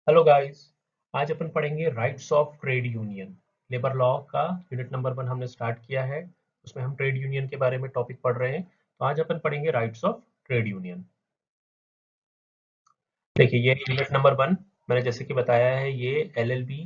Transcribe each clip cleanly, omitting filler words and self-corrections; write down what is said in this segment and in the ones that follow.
Hello guys. आज अपन पढ़ेंगे rights of trade union. Labour law का यूनिट नंबर 1 हमने स्टार्ट किया है। उसमें हम ट्रेड यूनियन के बारे में टॉपिक पढ़ रहे हैं। तो आज अपन पढ़ेंगे राइट्स ऑफ ट्रेड यूनियन। देखिए, ये यूनिट नंबर 1 मैंने जैसे कि बताया है, ये एलएलबी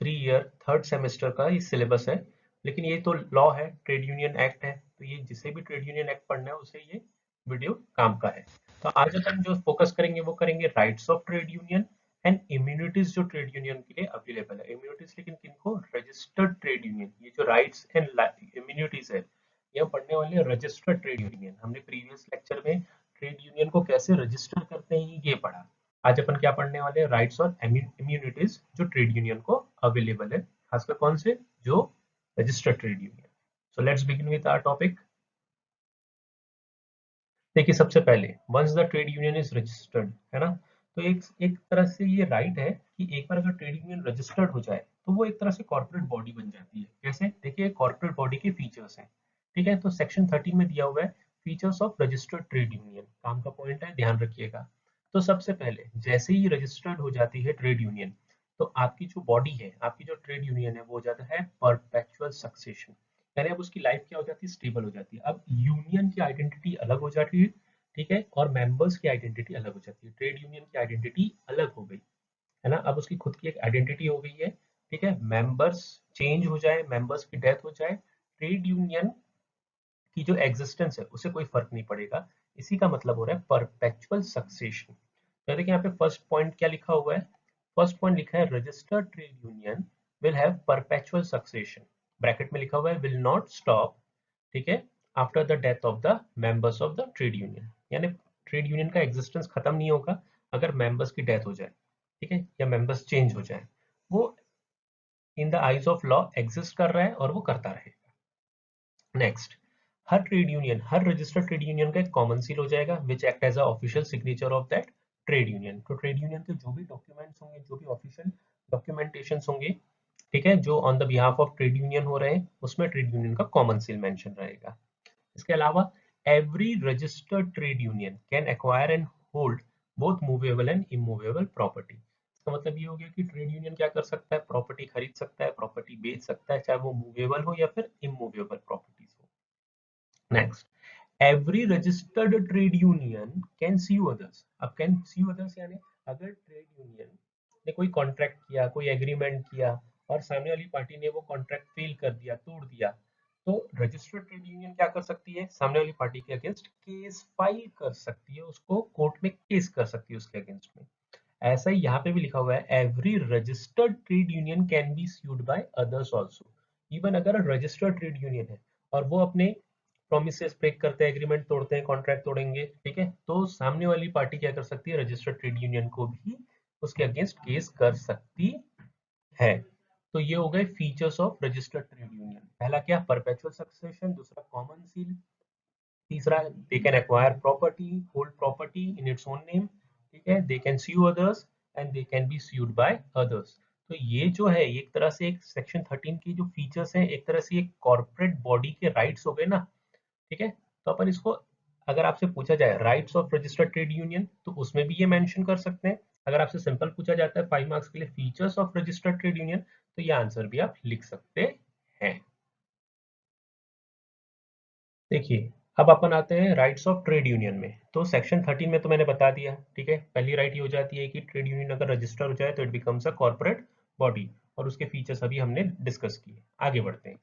3 ईयर थर्ड सेमेस्टर का ये सिलेबस है। लेकिन ये तो लॉ है, ट्रेड यूनियन एक्ट है, तो ये जिसे भी ट्रेड यूनियन एक्ट पढ़ना है उसे ये वीडियो काम का है। तो आज अपन जो फोकस करेंगे वो करेंगे rights of trade union and immunities जो ट्रेड यूनियन के लिए अवेलेबल है। इम्यूनिटीज लेकिन किनको? Registered trade union. ये जो राइट्स एंड इम्यूनिटीज है, ये हम पढ़ने वाले हैं रजिस्टर्ड ट्रेड यूनियन। हमने प्रीवियस लेक्चर में ट्रेड यूनियन को कैसे रजिस्टर करते हैं ये पढ़ा। आज अपन क्या पढ़ने वाले हैं? राइट्स और इम्यूनिटीज जो ट्रेड यूनियन को अवेलेबल है, खासकर कौन से? जो registered trade union. So let's begin with our topic. देखिए, सबसे पहले once the trade union is registered, है ना, तो एक एक तरह से ये राइट है कि एक बार अगर ट्रेड यूनियन रजिस्टर्ड हो जाए तो वो एक तरह से कॉर्पोरेट बॉडी बन जाती है। कैसे? देखिए, कॉर्पोरेट बॉडी के फीचर्स हैं। ठीक है, तो सेक्शन 13 में दिया हुआ है features of registered trade union. काम का पॉइंट है, ध्यान रखिएगा। तो सबसे पहले जैसे ही रजिस्टर्ड हो जाती है ट्रेड यूनियन, तो आपकी जो बॉडी है, आपकी जो ट्रेड यूनियन है, वो हो जाता है परपेचुअल सक्सेशन। यानी अब उसकी लाइफ क्या हो जाती है? स्टेबल हो जाती है। अब यूनियन की आइडेंटिटी अलग हो जाती है, ठीक है, और मेंबर्स की आइडेंटिटी अलग हो जाती है। ट्रेड यूनियन की आइडेंटिटी अलग हो गई, है ना, अब उसकी खुद की एक आइडेंटिटी हो गई है। ठीक है, मेंबर्स चेंज हो जाए, मेंबर्स की डेथ हो जाए, ट्रेड यूनियन की जो एग्जिस्टेंस है उसे कोई फर्क नहीं पड़ेगा। इसी का मतलब हो रहा है परपेचुअल सक्सेशन। तो देखिए, यहाँ पे फर्स्ट पॉइंट क्या लिखा हुआ है? फर्स्ट पॉइंट लिखा है registered trade union will have perpetual succession. Bracket में लिखा हुआ है विल नॉट स्टॉप, ठीक है, after the death of the members of the trade union. यानी ट्रेड यूनियन का एग्जिस्टेंस खत्म नहीं होगा अगर मेंबर्स की डेथ हो जाए, ठीक है, या मेंबर्स चेंज हो जाए। वो in the eyes of law exist कर रहा है और वो करता रहेगा। नेक्स्ट, हर ट्रेड यूनियन, हर रजिस्टर्ड ट्रेड यूनियन का एक कॉमन सील हो जाएगा which act as a official signature of that trade union. तो ट्रेड यूनियन के जो भी डॉक्यूमेंट्स होंगे, जो भी ऑफिशियल डॉक्यूमेंटेशन होंगे, ठीक है, जो on the behalf of trade union हो रहे हैं, उसमें ट्रेड यूनियन का कॉमन सील मेंशन रहेगा। इसके अलावा every registered trade union can acquire and hold both movable and immovable property. इसका मतलब ये हो गया कि ट्रेड यूनियन क्या कर सकता है? प्रॉपर्टी खरीद सकता है, प्रॉपर्टी बेच सकता है, चाहे वो मूवेबल हो या फिर इमूवेबल प्रॉपर्टीज हो। Next, every registered trade union can sue others. अब कैन sue अदर्स यानी अगर ट्रेड यूनियन ने कोई कॉन्ट्रैक्ट किया, कोई एग्रीमेंट किया, और सामने वाली पार्टी ने वो कॉन्ट्रैक्ट फेल कर दिया, तोड़ दिया, तो रजिस्टर्ड ट्रेड यूनियन क्या कर सकती है? सामने वाली पार्टी के अगेंस्ट केस फाइल कर सकती है, उसको कोर्ट में केस कर सकती है उसके अगेंस्ट में। ऐसा ही यहाँ पे भी लिखा हुआ है every registered trade union can B sued by others also. Even अगर रजिस्टर्ड ट्रेड यूनियन है और वो अपने प्रोमिसेस ब्रेक करते हैं, एग्रीमेंट तोड़ते हैं, कॉन्ट्रैक्ट तोड़ेंगे, ठीक है, तो सामने वाली पार्टी क्या कर सकती है? रजिस्टर्ड ट्रेड यूनियन को भी उसके अगेंस्ट केस कर सकती है। तो ये हो गए features of registered trade union. पहला क्या? Perpetual succession. दूसरा कॉमन सील। तीसरा, they can acquire property, hold property in its own name, ठीक है, they can sue others and they can be sued by others. तो ये जो है, एक तरह से एक सेक्शन 13 की जो फीचर्स हैं, एक तरह से एक कॉर्पोरेट बॉडी के राइट्स हो गए ना, ठीक है। तो अपन इसको, अगर आपसे पूछा जाए rights of registered trade union, तो उसमें भी ये मेंशन कर सकते हैं। अगर आपसे सिंपल पूछा जाता है 5 मार्क्स के लिए features of registered trade union, तो ये आंसर भी आप लिख सकते हैं। देखिए, अब अपन आते हैं राइट्स ऑफ ट्रेड यूनियन में। तो सेक्शन 13 में तो मैंने बता दिया, ठीक है, पहली राइट ये हो जाती है कि ट्रेड यूनियन अगर रजिस्टर हो जाए तो it becomes a corporate body, और उसके फीचर्स अभी हमने डिस्कस किए। आगे बढ़ते हैं।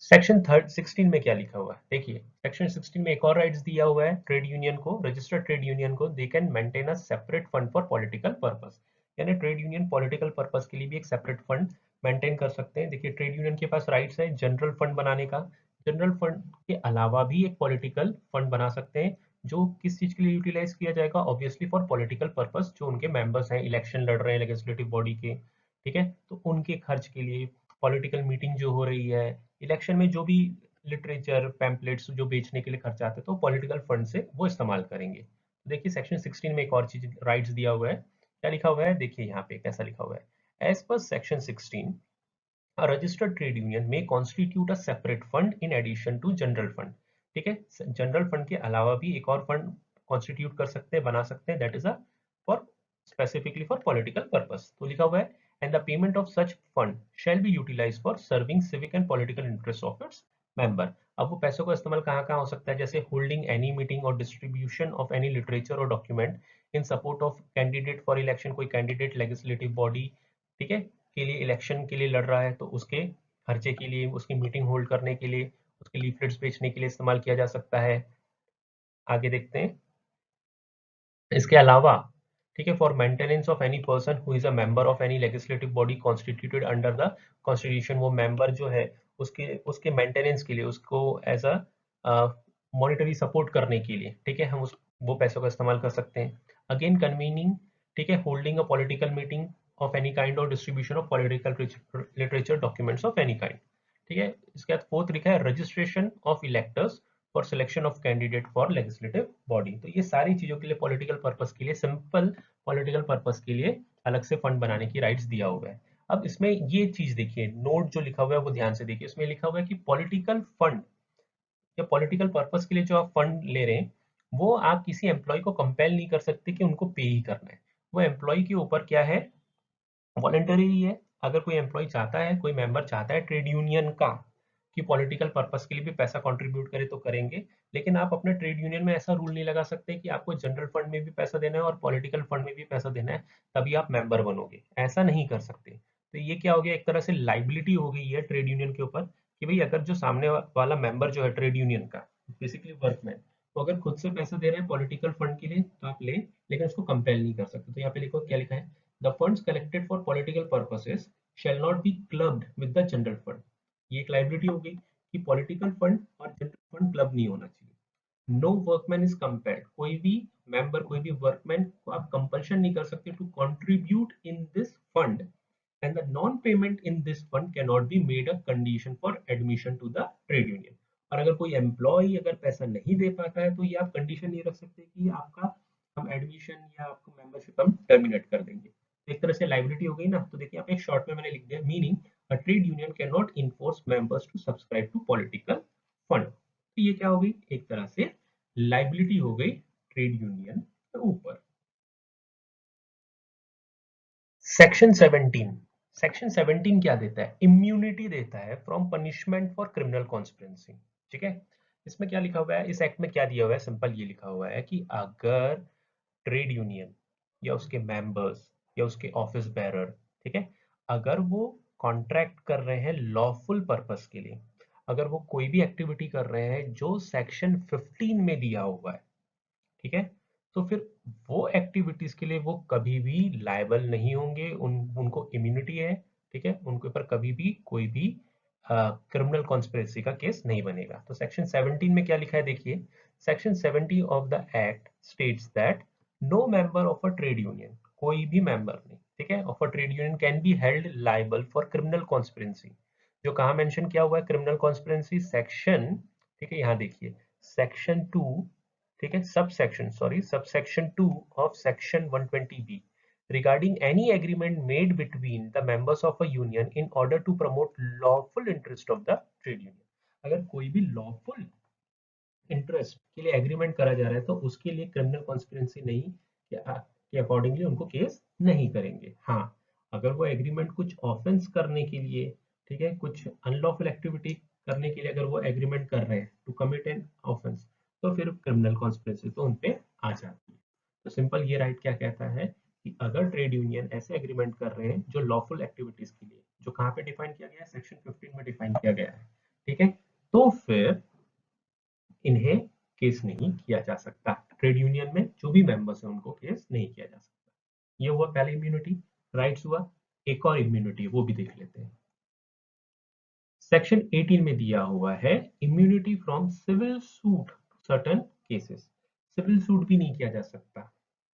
सेक्शन 16 में क्या लिखा हुआ है? देखिए, सेक्शन 16 में एक और राइट्स दिया हुआ है ट्रेड यूनियन को, रजिस्टर्ड ट्रेड यूनियन को, they can maintain a separate fund for political purpose. यानी ट्रेड यूनियन पॉलिटिकल पर्पस के लिए भी एक सेपरेट फंड मेंटेन कर सकते हैं। देखिए, ट्रेड यूनियन के पास राइट्स है जनरल फंड बनाने का। जनरल फंड के अलावा भी एक पॉलिटिकल फंड बना सकते हैं, जो किस चीज के लिए यूटिलाइज किया जाएगा? Obviously for political purpose. जो उनके मेंबर्स हैं, इलेक्शन लड़ रहे हैं लेजिस्लेटिव बॉडी के, ठीक है, तो उनके खर्च के लिए, पॉलिटिकल मीटिंग जो हो रही है, इलेक्शन में जो भी लिटरेचर पैम्पलेट्स जो बेचने के लिए खर्चा आते हैं, तो पॉलिटिकल फंड से वो इस्तेमाल करेंगे। देखिए, सेक्शन 16 में एक और चीज राइट्स दिया हुआ है। क्या लिखा हुआ है? देखिए यहाँ पे कैसा लिखा हुआ है, as per section 16 a registered trade union may constitute a separate fund in addition to general fund। ठीक है, जनरल फंड के अलावा भी एक और फंड कॉन्स्टिट्यूट कर सकते हैं, बना सकते हैं, that is a for specifically for political purpose. तो लिखा हुआ है and the payment of such fund shall be utilized for serving civic and political interests of its member. अब वो पैसों का इस्तेमाल कहाँ कहाँ हो सकता है, जैसे होल्डिंग एनी मीटिंग और डिस्ट्रीब्यूशन ऑफ एनी लिटरेचर और document in support of candidate for election, कोई कैंडिडेट लेजिस्लेटिव बॉडी, ठीक है, के लिए इलेक्शन के लिए लड़ रहा है, तो उसके खर्चे के लिए, उसकी मीटिंग होल्ड करने के लिए, उसके लीफलेट्स बेचने के लिए इस्तेमाल किया जा सकता है। आगे देखते हैं। इसके अलावा, ठीक है, for maintenance of any person who is a member of any legislative body constituted under the constitution, वो मेंबर जो है उसके उसके मेंटेनेंस के लिए, उसको एज अ मॉनिटरी सपोर्ट करने के लिए, ठीक है, हम उस वो पैसों का इस्तेमाल कर सकते हैं। अगेन कन्वीनिंग, ठीक है, holding a political meeting of any kind or distribution of political literature documents of any kind, ठीक है। इसके बाद फोर्थ लिखा है registration of electors for selection of candidate for legislative body. तो ये सारी चीजों के लिए, पॉलिटिकल पर्पस के लिए, सिंपल पॉलिटिकल पर्पस के लिए अलग से फंड बनाने की राइट्स दिया हुआ है। अब इसमें ये चीज देखिए, नोट जो लिखा हुआ है वो ध्यान से देखिए, इसमें लिखा हुआ है कि पॉलिटिकल फंड या पॉलिटिकल पर्पस के लिए जो आप फंड ले रहे हैं, वो आप किसी एम्प्लॉय को कंपेल नहीं कर सकते कि उनको पे ही करना है। वो एम्प्लॉय के ऊपर क्या है, वॉलंटरी ही है। अगर कोई एम्प्लॉय चाहता है, कोई मेंबर चाहता है ट्रेड यूनियन का कि पॉलिटिकल पर्पस के लिए भी पैसा कंट्रीब्यूट करे, तो करेंगे। लेकिन आप अपने ट्रेड यूनियन में ऐसा रूल नहीं लगा सकते कि आपको जनरल फंड में भी पैसा देना है और पॉलिटिकल फंड में भी पैसा देना है, तभी आप मेंबर बनोगे, ऐसा नहीं कर सकते। तो ये क्या हो गया, एक तरह से लाइबिलिटी हो गई है ट्रेड यूनियन के ऊपर कि भाई अगर जो सामने वाला मेंबर जो है ट्रेड यूनियन का, बेसिकली वर्कमैन, तो अगर खुद से पैसा दे रहे हैं पॉलिटिकल फंड के लिए तो आप लें, लेकिन उसको कंपेल नहीं कर सकते। तो यहाँ पे लिखो, क्या लिखा है, the funds collected for political purposes shell not be clubbed with the general fund. ये एक लाइबिलिटी हो गई कि पॉलिटिकल फंड और जनरल फंड क्लब नहीं होना चाहिए। नो वर्कमैन इज कंपेल्ड, कोई भी मेंबर, कोई भी वर्कमैन को आप कंपल्शन नहीं कर सकते to contribute in this fund, and the non payment in this fund can not be made a condition for admission to the trade union. और अगर कोई एम्प्लॉय अगर पैसा नहीं दे पाता है, तो ये आप कंडीशन नहीं रख सकते कि आपका हम एडमिशन या आपको मेंबरशिप हम टर्मिनेट कर देंगे। तो एक तरह से लाइबिलिटी हो गई ना। तो देखिए आप एक शॉर्ट में मैंने लिख दिया, meaning a trade union can not enforce members to subscribe to political fund. तो ये क्या हो गई, एक तरह से लाइबिलिटी हो गई ट्रेड यूनियन के ऊपर। सेक्शन 17, सेक्शन 17 क्या देता है, इम्यूनिटी देता है from punishment for criminal conspiracy, ठीक है। इसमें क्या लिखा हुआ है, इस एक्ट में क्या दिया हुआ है, सिंपल ये लिखा हुआ है कि अगर ट्रेड यूनियन या उसके मेंबर्स या उसके ऑफिस बेरर, ठीक है, अगर वो कॉन्ट्रैक्ट कर रहे हैं लॉफुल पर्पस के लिए, अगर वो कोई भी एक्टिविटी कर रहे हैं जो सेक्शन 15 में दिया हुआ है, ठीक है, तो फिर वो एक्टिविटीज के लिए वो कभी भी लायबल नहीं होंगे, उनको इम्यूनिटी है, ठीक है, उनके ऊपर कभी भी कोई भी क्रिमिनल कॉन्स्पिरेसी का केस नहीं बनेगा। तो सेक्शन 17 में क्या लिखा है देखिए, section 70 of the act states that no member of a trade union, कोई भी मेंबर नहीं, ठीक है, of a trade union can be held liable for criminal conspiracy. जो कहाँ मेंशन किया हुआ है क्रिमिनल कॉन्स्पिरेसी, सेक्शन, ठीक है, यहाँ देखिए सेक्शन 2, ठीक है, subsection, sorry, subsection 2 of section 120B regarding any agreement made between the members of a union in order to promote lawful interest of the trade union। अगर कोई भी lawful इंटरेस्ट के लिए एग्रीमेंट करा जा रहा है, तो उसके लिए क्रिमिनल कॉन्स्पिरेंसी नहीं के अकॉर्डिंगली उनको केस नहीं करेंगे। हाँ, अगर वो एग्रीमेंट कुछ ऑफेंस करने के लिए, ठीक है, कुछ अनलॉफुल एक्टिविटी करने के लिए अगर वो एग्रीमेंट कर रहे हैं टू कमिट एन ऑफेंस, तो फिर क्रिमिनल कॉन्स्पिरेंसी तो उनपे आ जाती है। तो सिंपल ये राइट क्या कहता है कि अगर ट्रेड यूनियन ऐसे एग्रीमेंट कर रहे हैं जो लॉफुल एक्टिविटीज के लिए, जो कहाँ पे डिफाइन किया गया है, सेक्शन 15 में डिफाइन किया गया है, ठीक है, तो फिर इन्हें केस नहीं किया जा सकता। ट्रेड यूनियन में जो भी मेंबर्स हैं उनको केस नहीं किया जा सकता। ये हुआ पहले इम्यूनिटी, राइट्स हुआ। एक और इम्यूनिटी वो भी देख लेते हैं। सेक्शन 18 में दिया हुआ है immunity from civil suit certain cases. Civil suit भी नहीं किया जा सकता।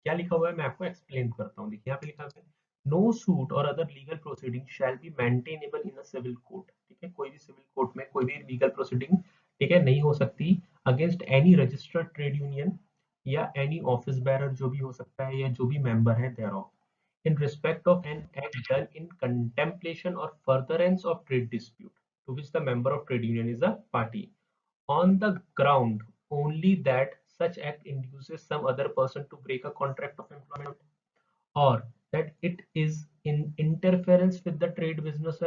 क्या लिखा हुआ है मैं आपको एक्सप्लेन करता हूँ। देखिए यहाँ पे लिखा है नो सूट और other legal proceeding shall be maintainable in a civil court, ठीक है, कोई भी सिविल कोर्ट में कोई भी लीगल प्रोसीडिंग, ठीक है, नहीं हो सकती against any registered trade union या एनी ऑफिस बेरर जो भी हो सकता है या जो भी मेंबर है thereof in respect of an act done in contemplation or furtherance of trade dispute to which the member of trade union is a party, on the ground only that such act induces some other person to break a contract of employment or that it is in interference with the trade business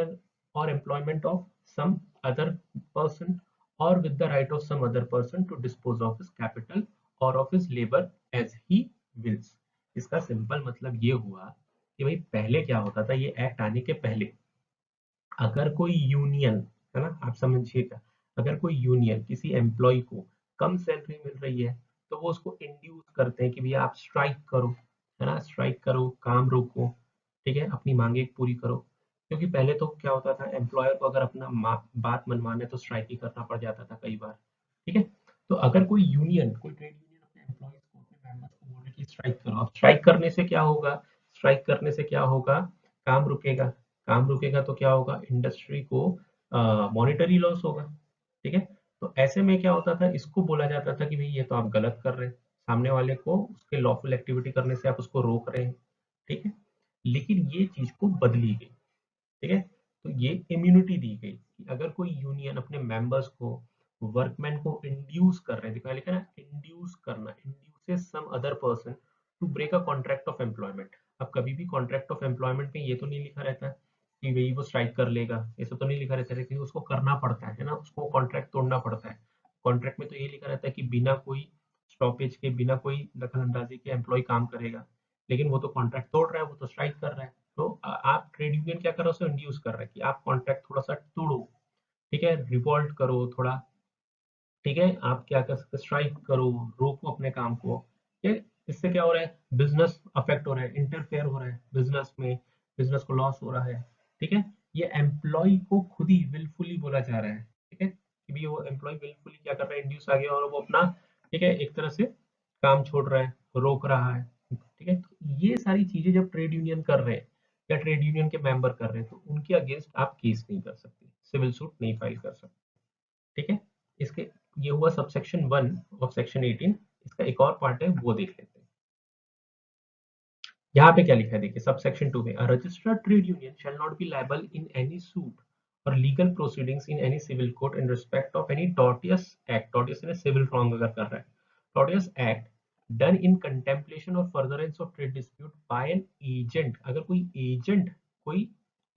or employment of some other person or with the right of some other person to dispose of his capital or of his labor as he wills। इसका simple मतलब ये हुआ कि भाई पहले क्या होता था, ये एक्ट आने के पहले अगर कोई यूनियन, है ना, आप समझिएगा, अगर कोई यूनियन किसी एम्प्लॉय को कम सैलरी मिल रही है तो वो उसको इंड्यूस करते हैं कि भैया आप स्ट्राइक करो, है ना, स्ट्राइक करो, काम रोको, ठीक है, अपनी मांगे पूरी करो। क्योंकि पहले तो क्या होता था, एम्प्लॉयर को अगर अपना बात मनवाने तो स्ट्राइक ही करना पड़ जाता था कई बार, ठीक है। तो अगर कोई यूनियन, कोई ट्रेड यूनियन अपने एम्प्लॉयज को, अपने मेंबर्स को बोले कि स्ट्राइक करो, अब स्ट्राइक करने से क्या होगा, स्ट्राइक करने से क्या होगा, काम रुकेगा, काम रुकेगा तो क्या होगा, इंडस्ट्री को मॉनिटरी लॉस होगा, ठीक है। तो ऐसे में क्या होता था, इसको बोला जाता था कि भाई ये तो आप गलत कर रहे हैं, सामने वाले को उसके लॉफुल एक्टिविटी करने से आप उसको रोक रहे हैं, ठीक है। लेकिन ये चीज को बदली गई, ठीक है। तो ये इम्यूनिटी दी गई कि अगर कोई यूनियन अपने मेंबर्स को, वर्कमैन को इंड्यूस कर रहे हैं, देखा लिखा ना, इंड्यूस करना, induces some other person to break a contract of employment. अब कभी भी कॉन्ट्रैक्ट ऑफ एम्प्लॉयमेंट में ये तो नहीं लिखा रहता है कि भाई वो स्ट्राइक कर लेगा, ऐसा तो नहीं लिखा रहता है, लेकिन उसको करना पड़ता है ना, उसको कॉन्ट्रैक्ट तोड़ना पड़ता है। कॉन्ट्रैक्ट में तो ये लिखा रहता है कि बिना कोई स्टॉपेज के, बिना कोई दखल अंदाजी के एम्प्लॉय काम करेगा, लेकिन वो तो कॉन्ट्रैक्ट तोड़ रहा है, वो तो स्ट्राइक कर रहा है। तो आप ट्रेड यूनियन क्या कर रहे हो, उसे इंड्यूस कर रहे हैं कि आप कॉन्ट्रैक्ट थोड़ा सा तोड़ो, ठीक है, रिवॉल्ट करो थोड़ा, ठीक है, आप क्या कर सकते, स्ट्राइक करो, रोको अपने काम को। ये इससे क्या हो रहा है, बिजनेस अफेक्ट हो रहा है, इंटरफेयर हो रहा है बिजनेस में, बिजनेस को लॉस हो रहा है, ठीक है। ये एम्प्लॉय को खुद ही विलफुली बोला जा रहा है, ठीक है, कि भी वो एम्प्लॉय विलफुली क्या कर रहा है, इंड्यूस आ गया और वो अपना, ठीक है, एक तरह से काम छोड़ रहा है, रोक रहा है, ठीक है। तो ये सारी चीजें जब ट्रेड यूनियन कर रहे हैं या ट्रेड यूनियन के मेंबर कर रहे हैं तो उनके अगेंस्ट आप केस नहीं कर सकते, सिविल सूट नहीं फाइल कर सकते, ठीक है। इसके, ये हुआ सबसेक्शन 1 ऑफ सेक्शन 18। इसका एक और पार्ट है, वो देख लेते हैं। यहाँ पे क्या लिखा है देखिए, सबसेक्शन 2 में, a registered trade union shall not be liable in any suit or legal proceedings in any civil court in respect of any tortious act, tortious ने सिविल रॉन्ग अगर कर रहा है, tortious act done in contemplation or furtherance of trade dispute by an agent, अगर कोई agent, कोई,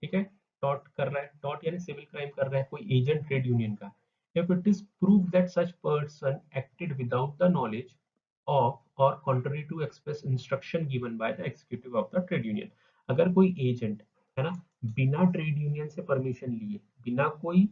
ठीक है, टॉर्ट कर रहा है, टॉर्ट यानी सिविल क्राइम कर रहा है कोई एजेंट ट्रेड यूनियन का, if it is proved that such person acted without the knowledge of or contrary to express instruction given by the executive of the trade union। अगर कोई agent, है ना, बिना ट्रेड यूनियन से permission लिए, बिना कोई,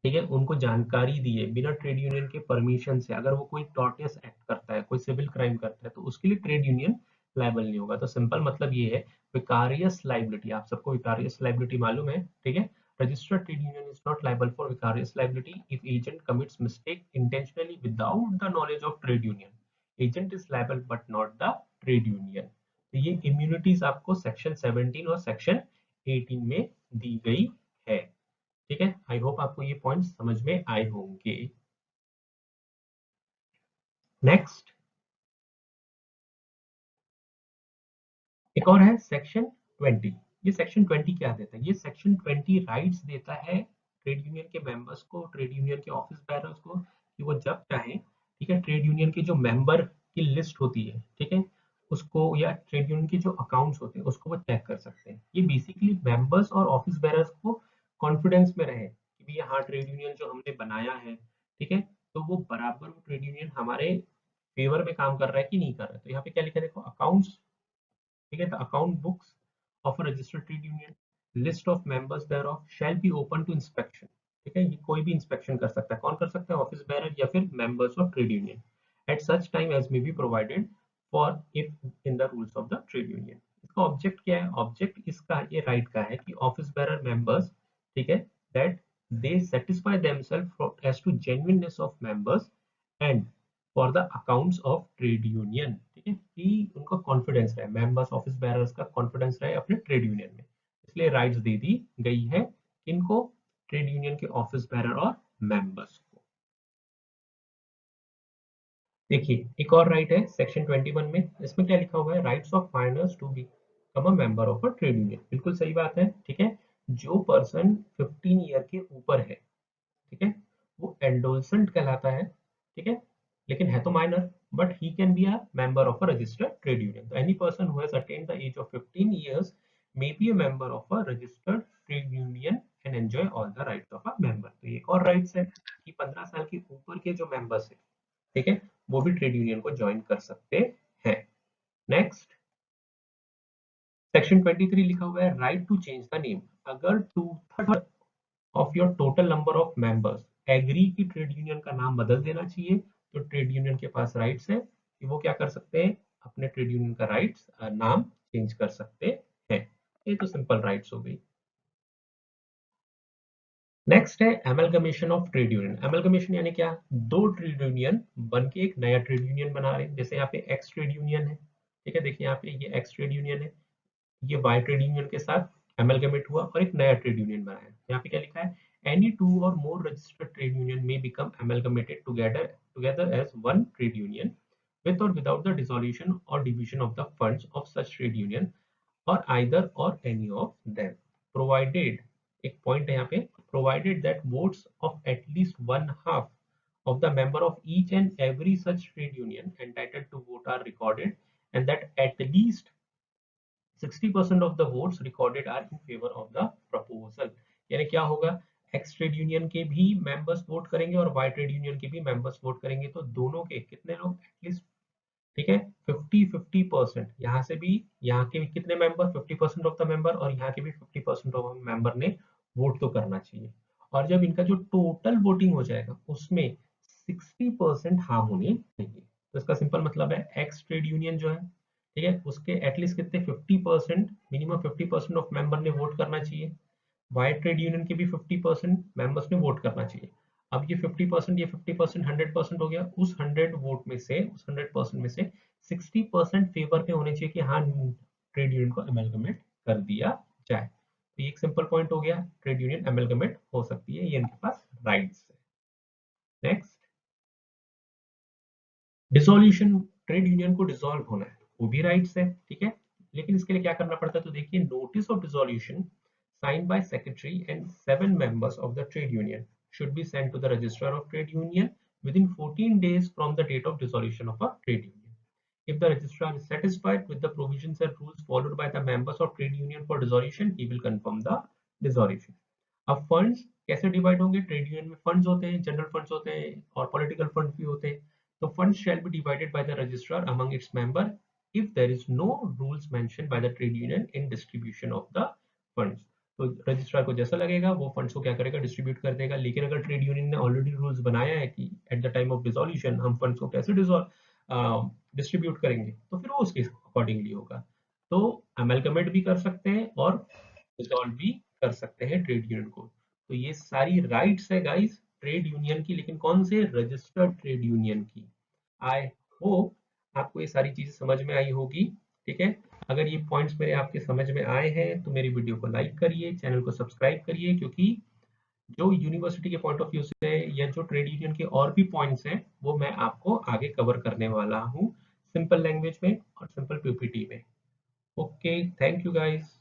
ठीक है, उनको जानकारी दिए, बिना ट्रेड यूनियन के परमिशन से अगर वो कोई टॉर्टियस एक्ट करता है, कोई सिविल क्राइम करता है, तो उसके लिए ट्रेड यूनियन लायबल नहीं होगा। तो सिंपल मतलब ये है, विकारियस लाइबिलिटी, आप सबको विकारियस लाइबिलिटी मालूम है, ठीक है। Registered trade union is not liable for vicarious liability if agent commits mistake intentionally without the knowledge of trade union. Agent is liable but not the trade union. तो ये इम्यूनिटीज आपको section 17 और section 18 में दी गई है, ठीक है। I hope आपको ये पॉइंट समझ में आए होंगे। नेक्स्ट, एक और है सेक्शन 20। ये सेक्शन 20 क्या देता है, ये सेक्शन 20 राइट्स देता है ट्रेड यूनियन के मेंबर्स को, ट्रेड यूनियन के ऑफिस बेरर्स को, कि वो जब चाहें, ठीक है, ट्रेड यूनियन के जो मेंबर की लिस्ट होती है, ठीक है, उसको, या ट्रेड यूनियन के जो अकाउंट्स होते हैं उसको वो चेक कर सकते हैं। ये बेसिकली मेंबर्स और ऑफिस बेरर्स को कॉन्फिडेंस में रहे कि भैया हाँ, ट्रेड यूनियन जो हमने बनाया है, ठीक है, तो वो बराबर वो ट्रेड यूनियन हमारे फेवर में काम कर रहा है कि नहीं कर रहा है। तो यहाँ पे क्या लिखा है देखो, अकाउंट्स, ठीक है, the account books of a registered trade union, list of members thereof shall be open to inspection, ठीक है, ये कोई भी इंस्पेक्शन कर सकता है, कौन कर सकता है, ऑफिस बेरर या फिर members of trade union, at such time as may be provided for if in the rules of the trade union. इसका ऑब्जेक्ट क्या है, ऑब्जेक्ट इसका ये राइट का है कि ऑफिस बेरर मेंबर्स, ठीक है, that they satisfy themselves as to genuineness of members and for the accounts of trade union, ठीक है, कि उनका कॉन्फिडेंस रहे, मेंबर्स ऑफिस बेरर्स का कॉन्फिडेंस रहे अपने ट्रेड यूनियन में, इसलिए राइट्स दे दी गई है इनको, ट्रेड यूनियन के ऑफिस बेरर और मेंबर्स को। देखिए एक और राइट है सेक्शन 21 में, इसमें क्या लिखा हुआ है, rights of minors to become a member of a trade union. बिल्कुल सही बात है, ठीक है, जो पर्सन 15 ईयर के ऊपर है, ठीक है, वो एंडोलसेंट कहलाता है, ठीक है, लेकिन है तो minor, but he can be a member of a registered trade union. Any person who has attained the age of 15 years may be a member of a registered trade union and enjoy all the rights of a member. तो ये एक और rights है कि 15 साल के ऊपर के जो मेंबर्स है, ठीक है, वो भी ट्रेड यूनियन को ज्वाइन कर सकते हैं. नेक्स्ट, सेक्शन 23 लिखा हुआ है right to change the name. अगर 2/3 of your total number of members agree की ट्रेड यूनियन का नाम बदल देना चाहिए, तो ट्रेड यूनियन के पास राइट्स है कि वो क्या कर सकते हैं, अपने ट्रेड यूनियन का राइट्स नाम चेंज कर सकते हैं. ये तो सिंपल राइट्स हो गई. नेक्स्ट है amalgamation of trade union. Amalgamation यानी क्या, दो ट्रेड यूनियन बन के एक नया ट्रेड यूनियन बना रहे हैं. जैसे यहाँ पे एक्स ट्रेड यूनियन है, ठीक है, देखिए यहाँ पे ये एक्स ट्रेड यूनियन है, ये वाई ट्रेड यूनियन के साथ एमलगमेट हुआ और एक नया ट्रेड यूनियन बनाया. यहाँ पे क्या लिखा है, any two or more registered trade union may become amalgamated together as one trade union with or without the dissolution or division of the funds of such trade union or either or any of them, provided, एक point है यहाँ पे, provided that votes of at least one half of the member of each and every such trade union entitled to vote are recorded and that at least 60% of the votes recorded are in favor of the proposal. यानी क्या होगा, x trade union के भी members vote करेंगे और Y trade union के भी members vote करेंगे, तो दोनों के कितने लोग, एटलीस्ट, ठीक है, 50-50%, यहाँ से भी, यहाँ के भी कितने मेंबर, 50% ऑफ द मेंबर, और यहाँ के भी 50% ऑफ मेंबर ने वोट तो करना चाहिए. और जब इनका जो टोटल वोटिंग हो जाएगा उसमें 60% हाँ होनी चाहिए. तो इसका सिंपल मतलब है एक्स ट्रेड यूनियन जो है, ठीक है, उसके एटलीस्ट कितने, 50%, मिनिमम 50% ऑफ मेंबर ने वोट करना चाहिए. वाई ट्रेड यूनियन के भी 50% मेंबर्स ने वोट करना चाहिए. अब ये 50%, ये 50%, 100% हो गया. उस 100 वोट में से, उस 100% में से 60% फेवर पे होने चाहिए कि हाँ ट्रेड यूनियन को अमेलगमेट कर दिया जाए. तो ये एक सिंपल पॉइंट हो गया, ट्रेड यूनियन अमेलगमेट हो सकती है, ये इनके पास राइट्स है. नेक्स्ट, डिसोल्यूशन, ट्रेड यूनियन को डिसॉल्व होना है, वो भी राइट्स है, ठीक है, लेकिन इसके लिए क्या करना पड़ता है, तो देखिए, notice of dissolution signed by secretary and 7 members of the trade union should be sent to the registrar of trade union within 14 days from the date of dissolution of a trade union. If the registrar is satisfied with the provisions and rules followed by the members of trade union for dissolution, he will confirm the dissolution. अब funds कैसे divide होंगे, trade union में funds होते हैं, general funds होते हैं और political funds भी होते हैं. तो funds shall be divided by the registrar among its member if there is no rules mentioned by the trade union in distribution of the funds. तो रजिस्ट्रार को जैसा लगेगा वो फंड्स को क्या करेगा, डिस्ट्रीब्यूट कर देगा. लेकिन अगर ट्रेड यूनियन ने ऑलरेडी रूल्स बनाया है कि at the time of dissolution हम फंड्स को कैसे डिस्ट्रीब्यूट करेंगे, तो फिर वो उसके अकॉर्डिंगली होगा. तो अमेलगमेट भी कर सकते हैं और डिसॉल्व भी कर सकते हैं ट्रेड यूनियन को. तो ये सारी राइट्स है गाइस ट्रेड यूनियन की, लेकिन कौन से, रजिस्टर्ड ट्रेड यूनियन की. आई होप आपको ये सारी चीजें समझ में आई होगी, ठीक है. अगर ये पॉइंट्स मेरे आपके समझ में आए हैं तो मेरी वीडियो को लाइक करिए, चैनल को सब्सक्राइब करिए, क्योंकि जो यूनिवर्सिटी के पॉइंट ऑफ व्यू से या जो ट्रेड यूनियन के और भी पॉइंट्स हैं वो मैं आपको आगे कवर करने वाला हूँ सिंपल लैंग्वेज में और सिंपल पीपीटी में. Okay, thank you guys.